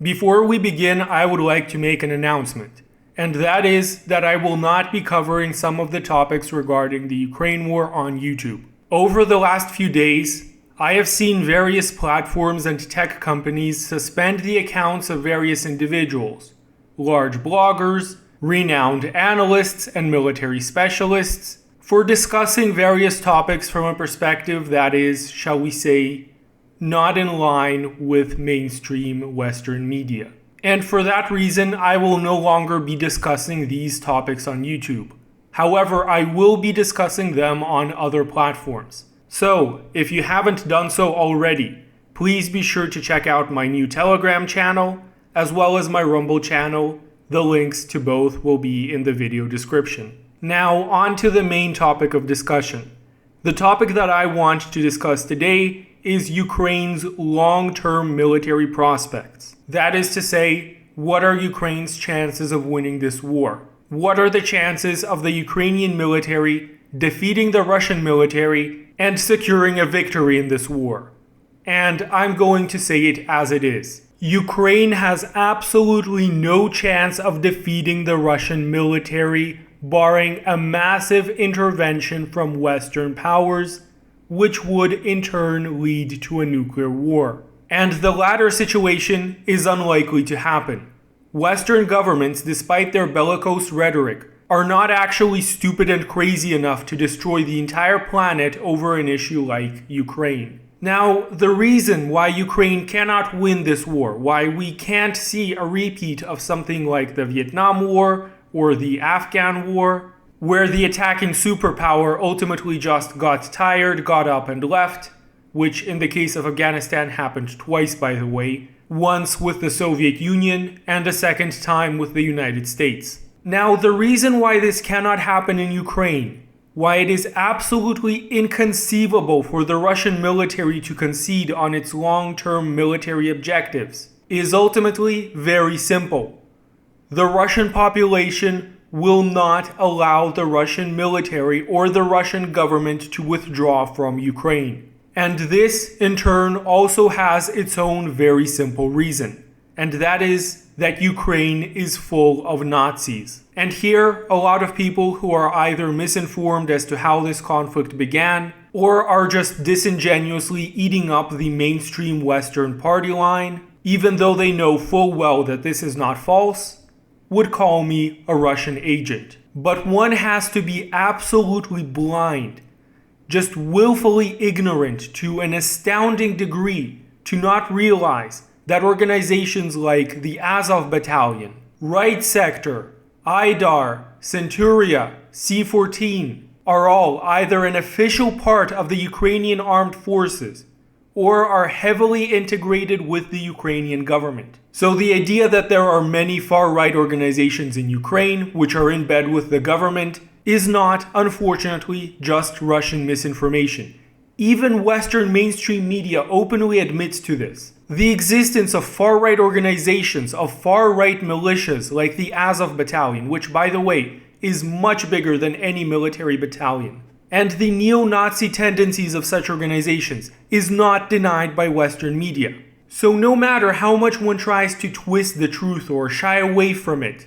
Before we begin, I would like to make an announcement, and that is that I will not be covering some of the topics regarding the Ukraine war on YouTube. Over the last few days, I have seen various platforms and tech companies suspend the accounts of various individuals, large bloggers, renowned analysts, and military specialists, for discussing various topics from a perspective that is, shall we say, not in line with mainstream Western media. And for that reason, I will no longer be discussing these topics on YouTube. However, I will be discussing them on other platforms. So, if you haven't done so already, please be sure to check out my new Telegram channel, as well as my Rumble channel. The links to both will be in the video description. Now, on to the main topic of discussion. The topic that I want to discuss today is Ukraine's long-term military prospects. That is to say, what are Ukraine's chances of winning this war? What are the chances of the Ukrainian military defeating the Russian military and securing a victory in this war? And I'm going to say it as it is. Ukraine has absolutely no chance of defeating the Russian military, barring a massive intervention from Western powers, which would in turn lead to a nuclear war. And the latter situation is unlikely to happen. Western governments, despite their bellicose rhetoric, are not actually stupid and crazy enough to destroy the entire planet over an issue like Ukraine. Now, the reason why Ukraine cannot win this war, why we can't see a repeat of something like the Vietnam War or the Afghan War, where the attacking superpower ultimately just got tired, got up and left, which in the case of Afghanistan happened twice, by the way, once with the Soviet Union and a second time with the United States. Now, the reason why this cannot happen in Ukraine, why it is absolutely inconceivable for the Russian military to concede on its long-term military objectives, is ultimately very simple. The Russian population will not allow the Russian military or the Russian government to withdraw from Ukraine. And this, in turn, also has its own very simple reason, and that is that Ukraine is full of Nazis. And here, a lot of people who are either misinformed as to how this conflict began, or are just disingenuously eating up the mainstream Western party line, even though they know full well that this is not false, would call me a Russian agent. But one has to be absolutely blind, just willfully ignorant to an astounding degree, to not realize that organizations like the Azov Battalion, Right Sector, IDAR, Centuria, C-14 are all either an official part of the Ukrainian armed forces or are heavily integrated with the Ukrainian government. So the idea that there are many far-right organizations in Ukraine which are in bed with the government is not, unfortunately, just Russian misinformation. Even Western mainstream media openly admits to this. The existence of far-right organizations, of far-right militias like the Azov Battalion, which, by the way, is much bigger than any military battalion, and the neo-Nazi tendencies of such organizations is not denied by Western media. So no matter how much one tries to twist the truth or shy away from it,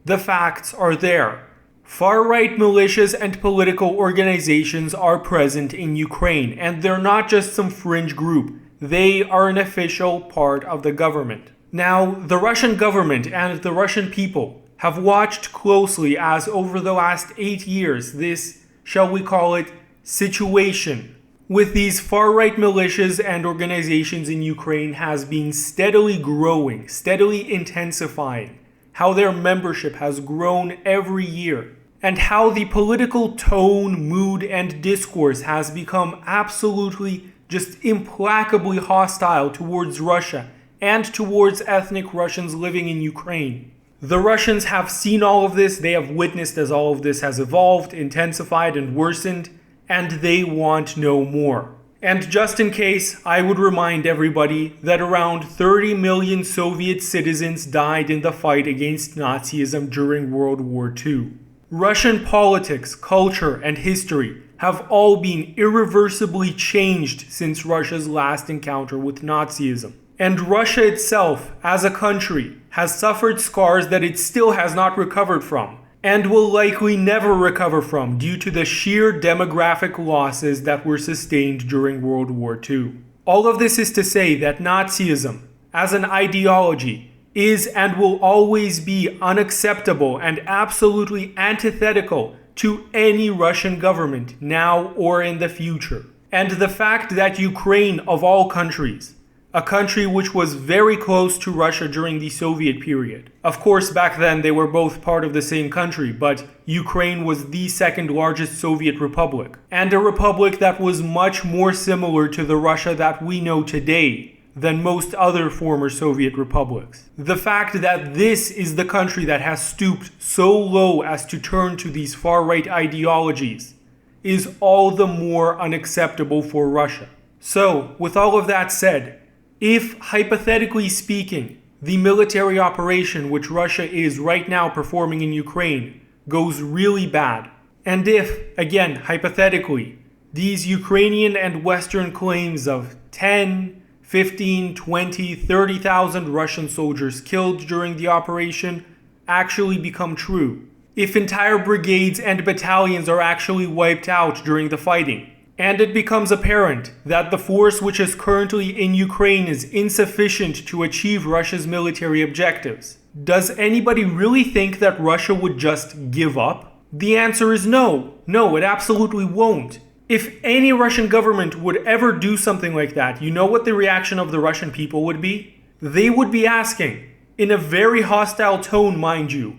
the facts are there. Far-right militias and political organizations are present in Ukraine, and they're not just some fringe group. They are an official part of the government. Now, the Russian government and the Russian people have watched closely as over the last 8 years this, shall we call it, situation with these far-right militias and organizations in Ukraine has been steadily growing, steadily intensifying, how their membership has grown every year, and how the political tone, mood, and discourse has become absolutely just implacably hostile towards Russia and towards ethnic Russians living in Ukraine. The Russians have seen all of this, they have witnessed as all of this has evolved, intensified, and worsened, and they want no more. And just in case, I would remind everybody that around 30 million Soviet citizens died in the fight against Nazism during World War II. Russian politics, culture, and history have all been irreversibly changed since Russia's last encounter with Nazism. And Russia itself, as a country, has suffered scars that it still has not recovered from, and will likely never recover from due to the sheer demographic losses that were sustained during World War II. All of this is to say that Nazism, as an ideology, is and will always be unacceptable and absolutely antithetical to any Russian government now or in the future. And the fact that Ukraine, of all countries, a country which was very close to Russia during the Soviet period. Of course, back then they were both part of the same country, but Ukraine was the second largest Soviet republic, and a republic that was much more similar to the Russia that we know today than most other former Soviet republics. The fact that this is the country that has stooped so low as to turn to these far-right ideologies is all the more unacceptable for Russia. So, with all of that said, if, hypothetically speaking, the military operation which Russia is right now performing in Ukraine goes really bad, and if, again, hypothetically, these Ukrainian and Western claims of 10, 15, 20, 30,000 Russian soldiers killed during the operation actually become true, if entire brigades and battalions are actually wiped out during the fighting, and it becomes apparent that the force which is currently in Ukraine is insufficient to achieve Russia's military objectives, does anybody really think that Russia would just give up? The answer is no. No, it absolutely won't. If any Russian government would ever do something like that, you know what the reaction of the Russian people would be? They would be asking, in a very hostile tone, mind you,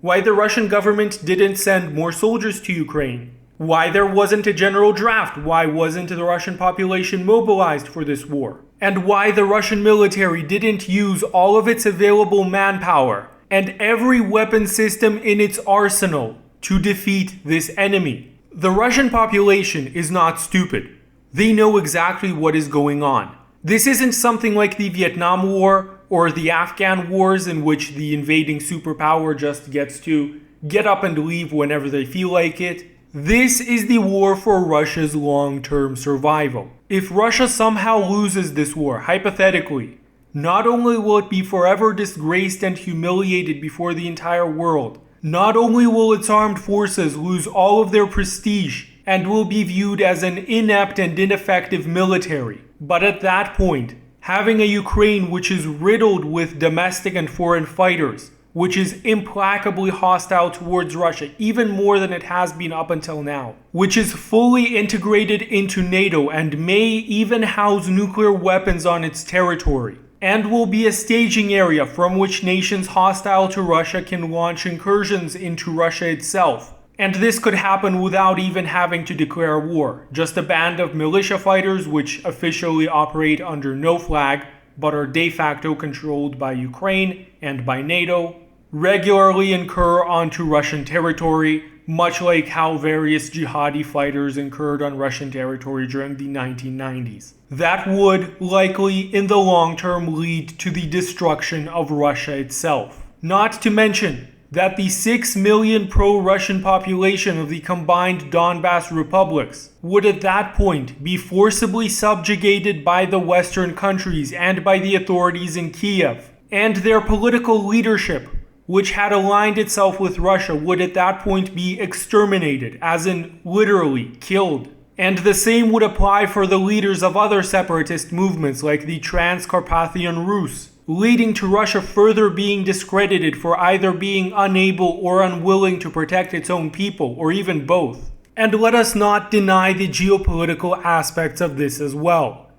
why the Russian government didn't send more soldiers to Ukraine. Why there wasn't a general draft, why wasn't the Russian population mobilized for this war, and why the Russian military didn't use all of its available manpower and every weapon system in its arsenal to defeat this enemy. The Russian population is not stupid. They know exactly what is going on. This isn't something like the Vietnam War or the Afghan wars in which the invading superpower just gets to get up and leave whenever they feel like it. This is the war for Russia's long-term survival. If Russia somehow loses this war, hypothetically, not only will it be forever disgraced and humiliated before the entire world, not only will its armed forces lose all of their prestige and will be viewed as an inept and ineffective military, but at that point, having a Ukraine which is riddled with domestic and foreign fighters, which is implacably hostile towards Russia, even more than it has been up until now, which is fully integrated into NATO and may even house nuclear weapons on its territory, and will be a staging area from which nations hostile to Russia can launch incursions into Russia itself. And this could happen without even having to declare war, just a band of militia fighters which officially operate under no flag, but are de facto controlled by Ukraine and by NATO, regularly incur onto Russian territory, much like how various jihadi fighters incurred on Russian territory during the 1990s. That would likely, in the long term, lead to the destruction of Russia itself. Not to mention that the 6 million pro-Russian population of the combined Donbas republics would at that point be forcibly subjugated by the Western countries and by the authorities in Kiev, and their political leadership, which had aligned itself with Russia, would at that point be exterminated, as in literally killed. And the same would apply for the leaders of other separatist movements like the Transcarpathian Rus, leading to Russia further being discredited for either being unable or unwilling to protect its own people, or even both. And let us not deny the geopolitical aspects of this as well.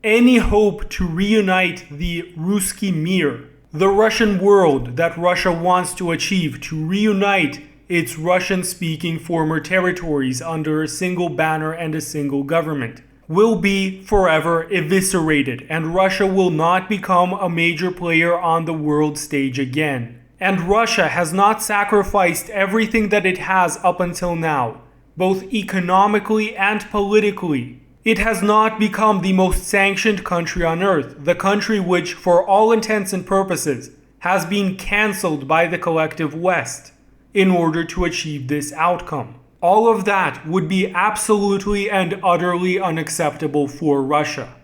Any hope to reunite the Ruski Mir, the Russian world that Russia wants to achieve, to reunite its Russian-speaking former territories under a single banner and a single government, will be forever eviscerated, and Russia will not become a major player on the world stage again. And Russia has not sacrificed everything that it has up until now, both economically and politically. It has not become the most sanctioned country on earth, the country which, for all intents and purposes, has been cancelled by the collective West in order to achieve this outcome. All of that would be absolutely and utterly unacceptable for Russia.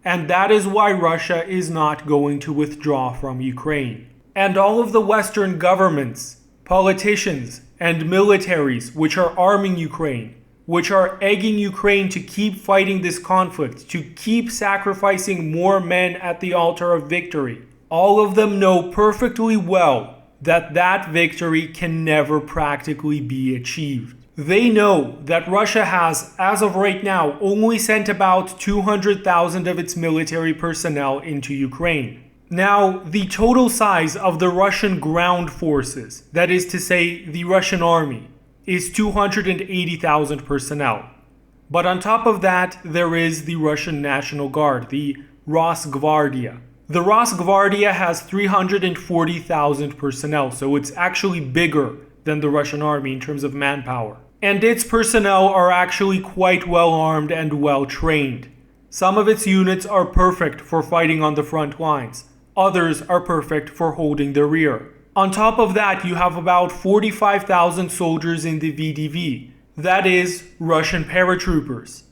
And that is why Russia is not going to withdraw from Ukraine. And all of the Western governments, politicians, and militaries which are arming Ukraine, which are egging Ukraine to keep fighting this conflict, to keep sacrificing more men at the altar of victory, all of them know perfectly well that that victory can never practically be achieved. They know that Russia has, as of right now, only sent about 200,000 of its military personnel into Ukraine. Now, the total size of the Russian ground forces, that is to say, the Russian army, is 280,000 personnel. But on top of that, there is the Russian National Guard, the Rosgvardia. The Rosgvardia has 340,000 personnel, so it's actually bigger than the Russian army in terms of manpower. And its personnel are actually quite well armed and well trained. Some of its units are perfect for fighting on the front lines. Others are perfect for holding the rear. On top of that, you have about 45,000 soldiers in the VDV, that is, Russian paratroopers.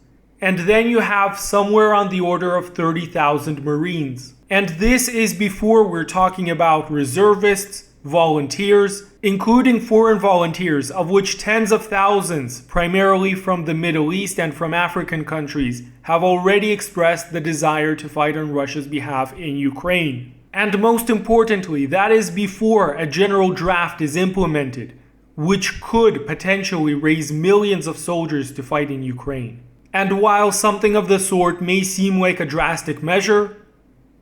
And then you have somewhere on the order of 30,000 Marines. And this is before we're talking about reservists, volunteers, including foreign volunteers, of which tens of thousands, primarily from the Middle East and from African countries, have already expressed the desire to fight on Russia's behalf in Ukraine. And most importantly, that is before a general draft is implemented, which could potentially raise millions of soldiers to fight in Ukraine. And while something of the sort may seem like a drastic measure,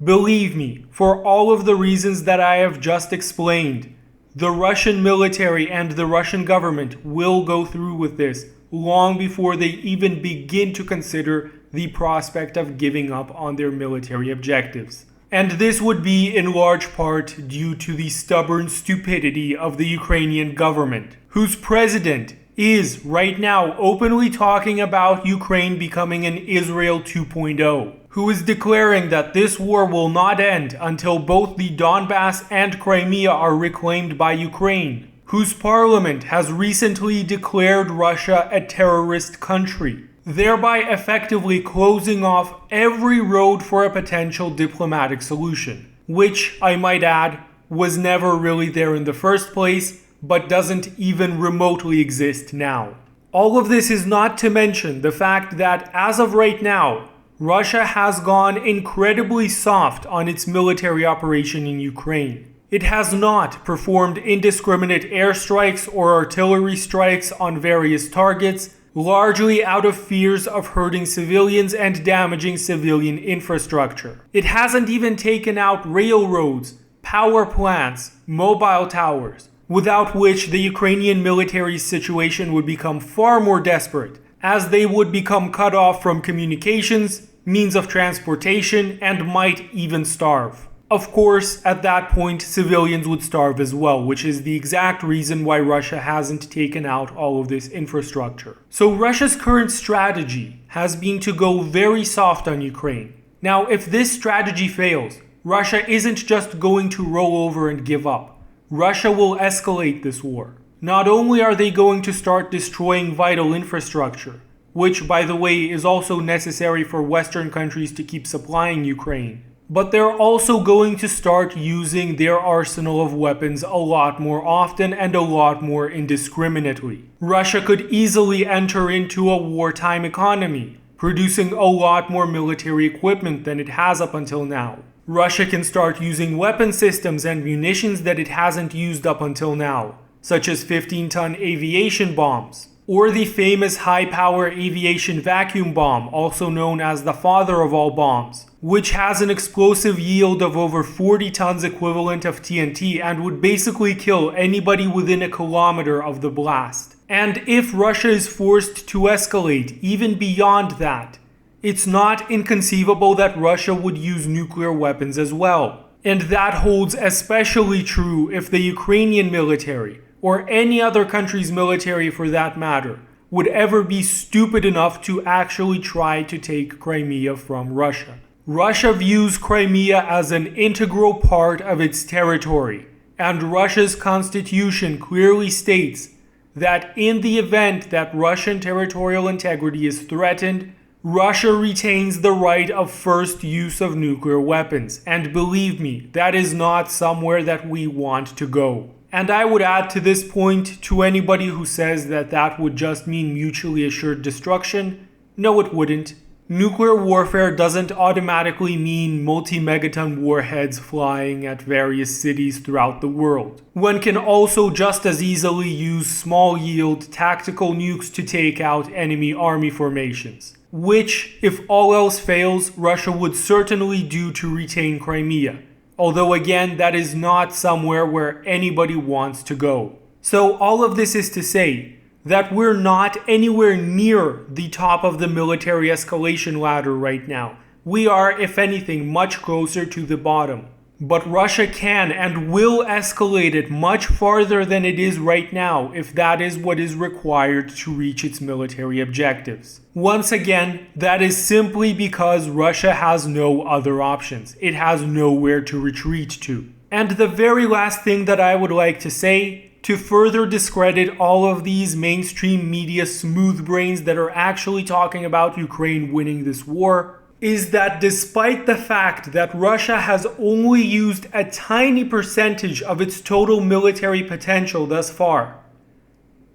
believe me, for all of the reasons that I have just explained, the Russian military and the Russian government will go through with this long before they even begin to consider the prospect of giving up on their military objectives. And this would be in large part due to the stubborn stupidity of the Ukrainian government, whose president is right now openly talking about Ukraine becoming an Israel 2.0, who is declaring that this war will not end until both the Donbass and Crimea are reclaimed by Ukraine, whose parliament has recently declared Russia a terrorist country, thereby effectively closing off every road for a potential diplomatic solution, which, I might add, was never really there in the first place, but doesn't even remotely exist now. All of this is not to mention the fact that, as of right now, Russia has gone incredibly soft on its military operation in Ukraine. It has not performed indiscriminate airstrikes or artillery strikes on various targets, largely out of fears of hurting civilians and damaging civilian infrastructure. It hasn't even taken out railroads, power plants, mobile towers, without which the Ukrainian military's situation would become far more desperate, as they would become cut off from communications, means of transportation, and might even starve. Of course, at that point, civilians would starve as well, which is the exact reason why Russia hasn't taken out all of this infrastructure. So Russia's current strategy has been to go very soft on Ukraine. Now, if this strategy fails, Russia isn't just going to roll over and give up. Russia will escalate this war. Not only are they going to start destroying vital infrastructure, which, by the way, is also necessary for Western countries to keep supplying Ukraine, but they're also going to start using their arsenal of weapons a lot more often and a lot more indiscriminately. Russia could easily enter into a wartime economy, producing a lot more military equipment than it has up until now. Russia can start using weapon systems and munitions that it hasn't used up until now, such as 15-ton aviation bombs, or the famous high-power aviation vacuum bomb, also known as the father of all bombs, which has an explosive yield of over 40 tons equivalent of TNT and would basically kill anybody within a kilometer of the blast. And if Russia is forced to escalate even beyond that, it's not inconceivable that Russia would use nuclear weapons as well. And that holds especially true if the Ukrainian military, or any other country's military for that matter, would ever be stupid enough to actually try to take Crimea from Russia. Russia views Crimea as an integral part of its territory, and Russia's constitution clearly states that in the event that Russian territorial integrity is threatened, Russia retains the right of first use of nuclear weapons, and believe me, that is not somewhere that we want to go. And I would add to this point, to anybody who says that that would just mean mutually assured destruction, no it wouldn't. Nuclear warfare doesn't automatically mean multi-megaton warheads flying at various cities throughout the world. One can also just as easily use small-yield tactical nukes to take out enemy army formations, which, if all else fails, Russia would certainly do to retain Crimea. Although again, that is not somewhere where anybody wants to go. So all of this is to say that we're not anywhere near the top of the military escalation ladder right now. We are, if anything, much closer to the bottom. But Russia can and will escalate it much farther than it is right now if that is what is required to reach its military objectives. Once again, that is simply because Russia has no other options. It has nowhere to retreat to. And the very last thing that I would like to say, to further discredit all of these mainstream media smooth brains that are actually talking about Ukraine winning this war, is that despite the fact that Russia has only used a tiny percentage of its total military potential thus far,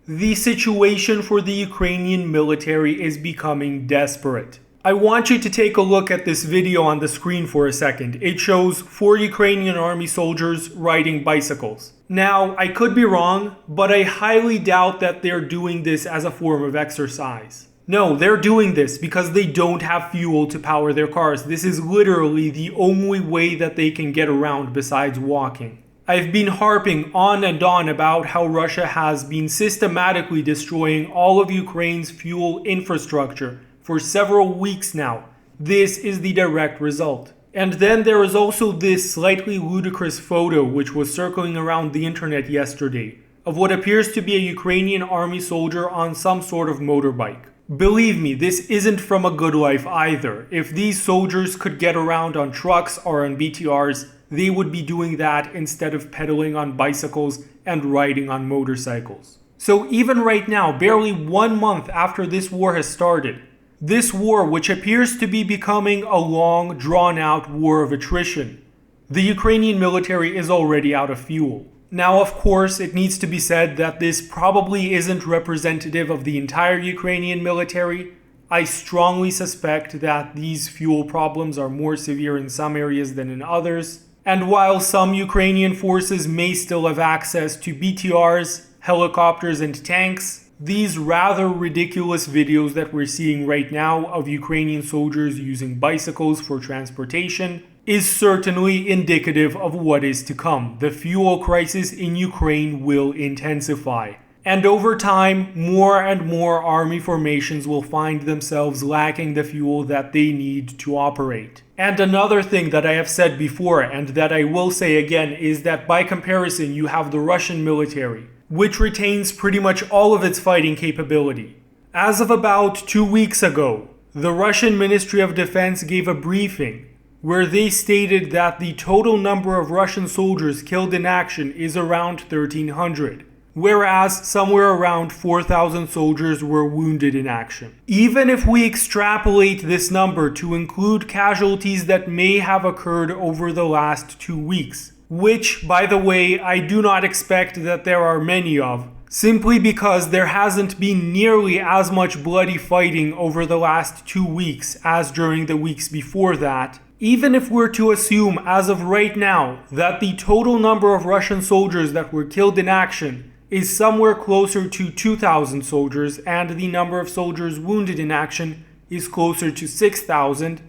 the situation for the Ukrainian military is becoming desperate. I want you to take a look at this video on the screen for a second. It shows 4 Ukrainian army soldiers riding bicycles. Now, I could be wrong, but I highly doubt that they're doing this as a form of exercise. No, they're doing this because they don't have fuel to power their cars. This is literally the only way that they can get around besides walking. I've been harping on and on about how Russia has been systematically destroying all of Ukraine's fuel infrastructure for several weeks now. This is the direct result. And then there is also this slightly ludicrous photo which was circling around the internet yesterday of what appears to be a Ukrainian army soldier on some sort of motorbike. Believe me, this isn't from a good life either. If these soldiers could get around on trucks or on BTRs, they would be doing that instead of pedaling on bicycles and riding on motorcycles. So even right now, barely 1 month after this war has started, this war, which appears to be becoming a long, drawn-out war of attrition, the Ukrainian military is already out of fuel. Now, of course, it needs to be said that this probably isn't representative of the entire Ukrainian military. I strongly suspect that these fuel problems are more severe in some areas than in others. And while some Ukrainian forces may still have access to BTRs, helicopters, and tanks, these rather ridiculous videos that we're seeing right now of Ukrainian soldiers using bicycles for transportation is certainly indicative of what is to come. The fuel crisis in Ukraine will intensify. And over time, more and more army formations will find themselves lacking the fuel that they need to operate. And another thing that I have said before, and that I will say again, is that by comparison, you have the Russian military, which retains pretty much all of its fighting capability. As of about 2 weeks ago, the Russian Ministry of Defense gave a briefing where they stated that the total number of Russian soldiers killed in action is around 1,300, whereas somewhere around 4,000 soldiers were wounded in action. Even if we extrapolate this number to include casualties that may have occurred over the last 2 weeks, which, by the way, I do not expect that there are many of, simply because there hasn't been nearly as much bloody fighting over the last 2 weeks as during the weeks before that. Even if we're to assume, as of right now, that the total number of Russian soldiers that were killed in action is somewhere closer to 2,000 soldiers, and the number of soldiers wounded in action is closer to 6,000,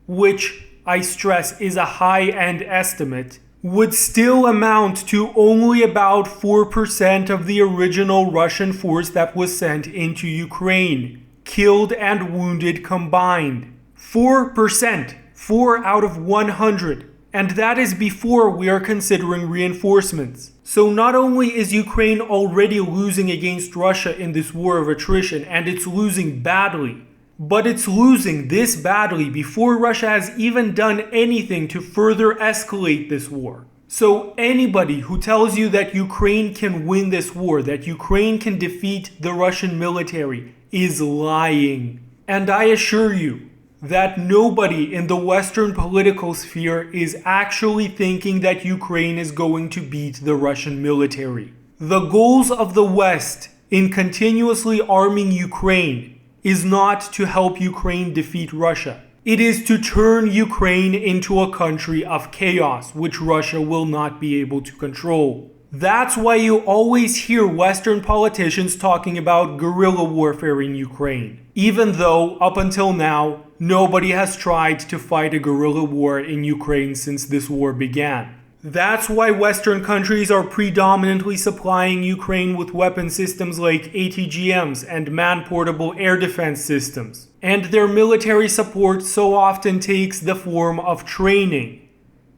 which, I stress, is a high-end estimate, would still amount to only about 4% of the original Russian force that was sent into Ukraine, killed and wounded combined. 4%! 4 out of 100. And that is before we are considering reinforcements. So not only is Ukraine already losing against Russia in this war of attrition, and it's losing badly, but it's losing this badly before Russia has even done anything to further escalate this war. So anybody who tells you that Ukraine can win this war, that Ukraine can defeat the Russian military, is lying. And I assure you that nobody in the Western political sphere is actually thinking that Ukraine is going to beat the Russian military. The goals of the West in continuously arming Ukraine is not to help Ukraine defeat Russia. It is to turn Ukraine into a country of chaos, which Russia will not be able to control. That's why you always hear Western politicians talking about guerrilla warfare in Ukraine, even though, up until now, nobody has tried to fight a guerrilla war in Ukraine since this war began. That's why Western countries are predominantly supplying Ukraine with weapon systems like ATGMs and man-portable air defense systems. And their military support so often takes the form of training,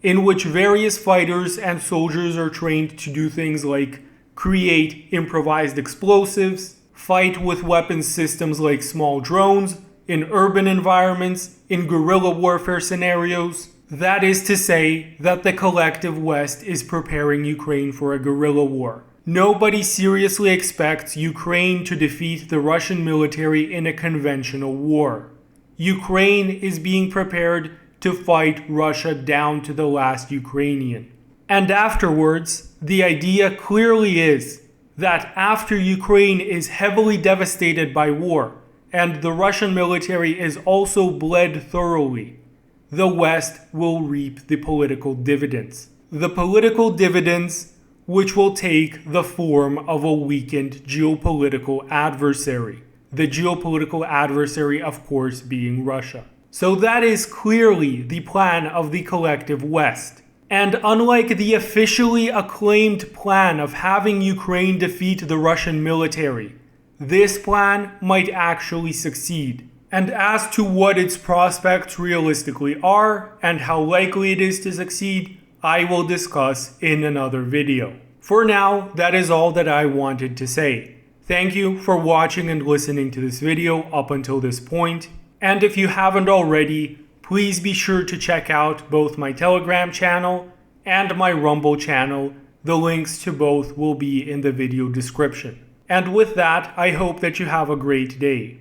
in which various fighters and soldiers are trained to do things like create improvised explosives, fight with weapons systems like small drones, in urban environments, in guerrilla warfare scenarios. That is to say that the collective West is preparing Ukraine for a guerrilla war. Nobody seriously expects Ukraine to defeat the Russian military in a conventional war. Ukraine is being prepared to fight Russia down to the last Ukrainian. And afterwards, the idea clearly is that after Ukraine is heavily devastated by war, and the Russian military is also bled thoroughly, the West will reap the political dividends. The political dividends which will take the form of a weakened geopolitical adversary. The geopolitical adversary, of course, being Russia. So that is clearly the plan of the collective West. And unlike the officially acclaimed plan of having Ukraine defeat the Russian military, this plan might actually succeed. And as to what its prospects realistically are and how likely it is to succeed, I will discuss in another video. For now, that is all that I wanted to say. Thank you for watching and listening to this video up until this point. And if you haven't already, please be sure to check out both my Telegram channel and my Rumble channel. The links to both will be in the video description. And with that, I hope that you have a great day.